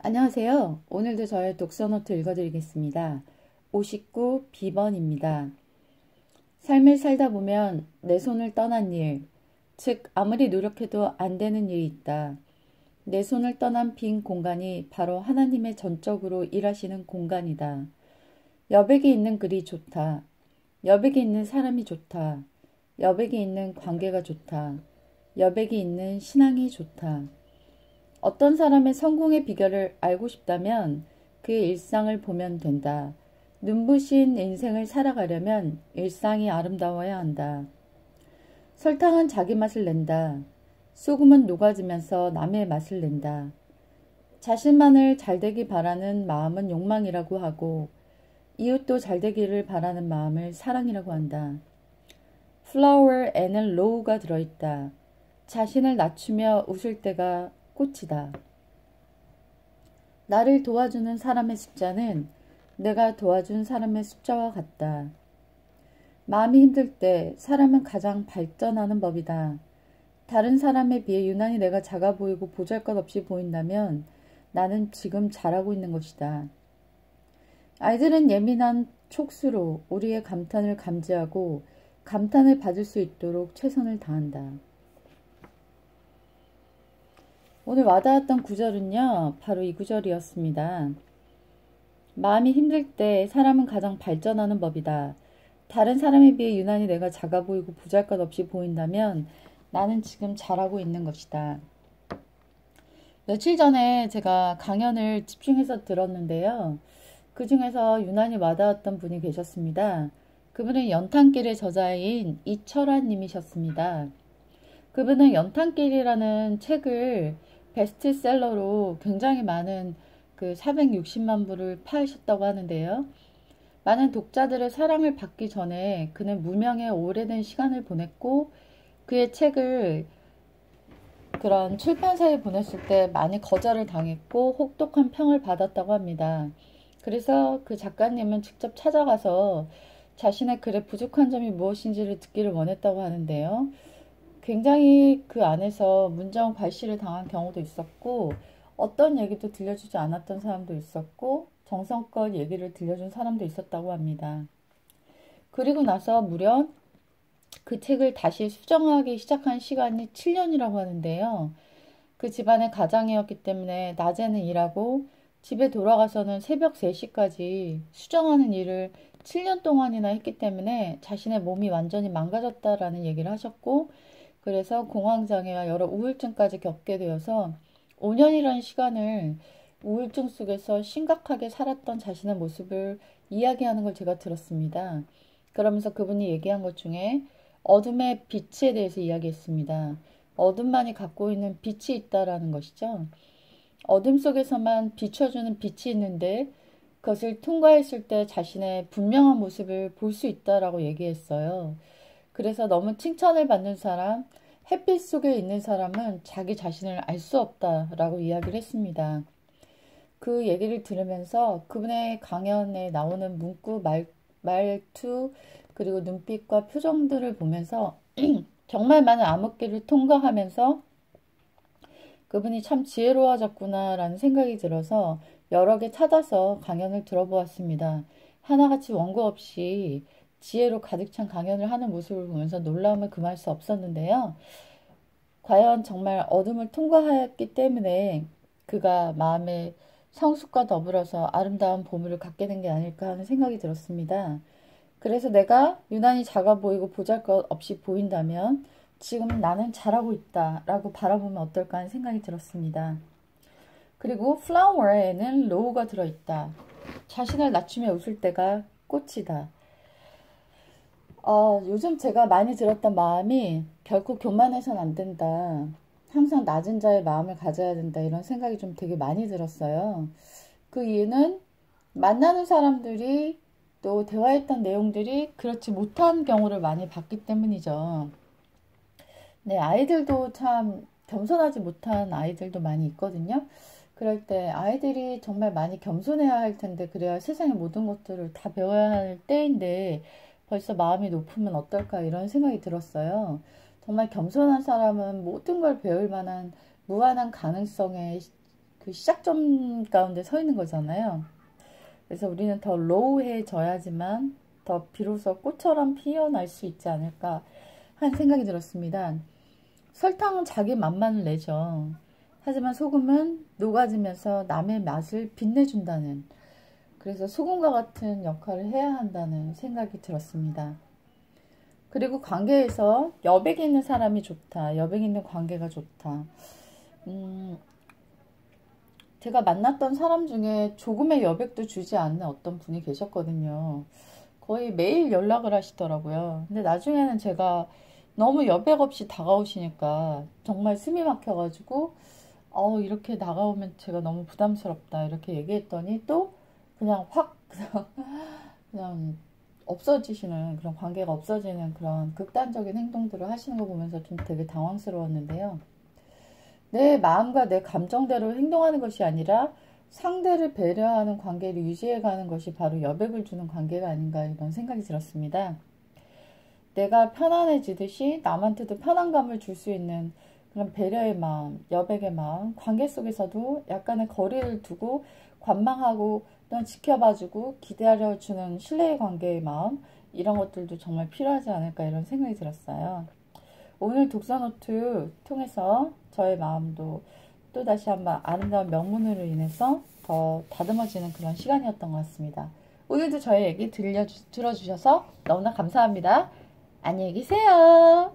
안녕하세요. 오늘도 저의 독서노트 읽어드리겠습니다. 59 B번입니다. 삶을 살다 보면 내 손을 떠난 일, 즉 아무리 노력해도 안 되는 일이 있다. 내 손을 떠난 빈 공간이 바로 하나님의 전적으로 일하시는 공간이다. 여백이 있는 글이 좋다. 여백이 있는 사람이 좋다. 여백이 있는 관계가 좋다. 여백이 있는 신앙이 좋다. 어떤 사람의 성공의 비결을 알고 싶다면 그의 일상을 보면 된다. 눈부신 인생을 살아가려면 일상이 아름다워야 한다. 설탕은 자기 맛을 낸다. 소금은 녹아지면서 남의 맛을 낸다. 자신만을 잘되기 바라는 마음은 욕망이라고 하고 이웃도 잘되기를 바라는 마음을 사랑이라고 한다. 플라워에는 로우가 들어있다. 자신을 낮추며 웃을 때가 꽃이다. 나를 도와주는 사람의 숫자는 내가 도와준 사람의 숫자와 같다. 마음이 힘들 때 사람은 가장 발전하는 법이다. 다른 사람에 비해 유난히 내가 작아 보이고 보잘것없이 보인다면 나는 지금 잘하고 있는 것이다. 아이들은 예민한 촉수로 우리의 감탄을 감지하고 감탄을 받을 수 있도록 최선을 다한다. 오늘 와닿았던 구절은요, 바로 이 구절이었습니다. 마음이 힘들 때 사람은 가장 발전하는 법이다. 다른 사람에 비해 유난히 내가 작아 보이고 보잘것없이 보인다면 나는 지금 잘하고 있는 것이다. 며칠 전에 제가 강연을 집중해서 들었는데요. 그 중에서 유난히 와닿았던 분이 계셨습니다. 그분은 연탄길의 저자인 이철환 님이셨습니다. 그분은 연탄길이라는 책을 베스트셀러로 굉장히 많은 460만 부를 파셨다고 하는데요. 많은 독자들의 사랑을 받기 전에 그는 무명의 오래된 시간을 보냈고 그의 책을 그런 출판사에 보냈을 때 많이 거절을 당했고 혹독한 평을 받았다고 합니다. 그래서 그 작가님은 직접 찾아가서 자신의 글에 부족한 점이 무엇인지를 듣기를 원했다고 하는데요. 굉장히 그 안에서 문정 발시를 당한 경우도 있었고 어떤 얘기도 들려주지 않았던 사람도 있었고 정성껏 얘기를 들려준 사람도 있었다고 합니다. 그리고 나서 무려 그 책을 다시 수정하기 시작한 시간이 7년이라고 하는데요. 그 집안의 가장이었기 때문에 낮에는 일하고 집에 돌아가서는 새벽 3시까지 수정하는 일을 7년 동안이나 했기 때문에 자신의 몸이 완전히 망가졌다라는 얘기를 하셨고 그래서 공황장애와 여러 우울증까지 겪게 되어서 5년이라는 시간을 우울증 속에서 심각하게 살았던 자신의 모습을 이야기하는 걸 제가 들었습니다. 그러면서 그분이 얘기한 것 중에 어둠의 빛에 대해서 이야기했습니다. 어둠만이 갖고 있는 빛이 있다라는 것이죠. 어둠 속에서만 비춰주는 빛이 있는데 그것을 통과했을 때 자신의 분명한 모습을 볼 수 있다라고 얘기했어요. 그래서 너무 칭찬을 받는 사람, 햇빛 속에 있는 사람은 자기 자신을 알 수 없다라고 이야기를 했습니다. 그 얘기를 들으면서 그분의 강연에 나오는 문구, 말투, 그리고 눈빛과 표정들을 보면서 정말 많은 암흑기를 통과하면서 그분이 참 지혜로워졌구나라는 생각이 들어서 여러 개 찾아서 강연을 들어보았습니다. 하나같이 원고 없이 지혜로 가득 찬 강연을 하는 모습을 보면서 놀라움을 금할 수 없었는데요. 과연 정말 어둠을 통과하였기 때문에 그가 마음의 성숙과 더불어서 아름다운 보물을 갖게 된 게 아닐까 하는 생각이 들었습니다. 그래서 내가 유난히 작아 보이고 보잘것없이 보인다면 지금 나는 잘하고 있다 라고 바라보면 어떨까 하는 생각이 들었습니다. 그리고 플라워에는 로우가 들어있다. 자신을 낮추며 웃을 때가 꽃이다. 요즘 제가 많이 들었던 마음이 결코 교만해서는 안 된다. 항상 낮은 자의 마음을 가져야 된다. 이런 생각이 좀 되게 많이 들었어요. 그 이유는 만나는 사람들이 또 대화했던 내용들이 그렇지 못한 경우를 많이 봤기 때문이죠. 네, 아이들도 참 겸손하지 못한 아이들도 많이 있거든요. 그럴 때 아이들이 정말 많이 겸손해야 할 텐데 그래야 세상의 모든 것들을 다 배워야 할 때인데 벌써 마음이 높으면 어떨까 이런 생각이 들었어요. 정말 겸손한 사람은 모든 걸 배울 만한 무한한 가능성의 그 시작점 가운데 서 있는 거잖아요. 그래서 우리는 더 로우해져야지만 더 비로소 꽃처럼 피어날 수 있지 않을까 하는 생각이 들었습니다. 설탕은 자기 맛만을 내죠. 하지만 소금은 녹아지면서 남의 맛을 빛내준다는, 그래서 소금과 같은 역할을 해야 한다는 생각이 들었습니다. 그리고 관계에서 여백이 있는 사람이 좋다. 여백이 있는 관계가 좋다. 제가 만났던 사람 중에 조금의 여백도 주지 않는 어떤 분이 계셨거든요. 거의 매일 연락을 하시더라고요. 근데 나중에는 제가 너무 여백 없이 다가오시니까 정말 숨이 막혀가지고 이렇게 다가오면 제가 너무 부담스럽다 이렇게 얘기했더니 또 그냥 확 그냥 없어지시는, 그런 관계가 없어지는 그런 극단적인 행동들을 하시는 거 보면서 좀 되게 당황스러웠는데요. 내 마음과 내 감정대로 행동하는 것이 아니라 상대를 배려하는 관계를 유지해가는 것이 바로 여백을 주는 관계가 아닌가 이런 생각이 들었습니다. 내가 편안해지듯이 남한테도 편안감을 줄 수 있는 그런 배려의 마음, 여백의 마음, 관계 속에서도 약간의 거리를 두고 관망하고 또는 지켜봐주고 기다려주는 신뢰의 관계의 마음, 이런 것들도 정말 필요하지 않을까 이런 생각이 들었어요. 오늘 독서노트 통해서 저의 마음도 또다시 한번 아름다운 명문으로 인해서 더 다듬어지는 그런 시간이었던 것 같습니다. 오늘도 저의 얘기 들어주셔서 너무나 감사합니다. 안녕히 계세요.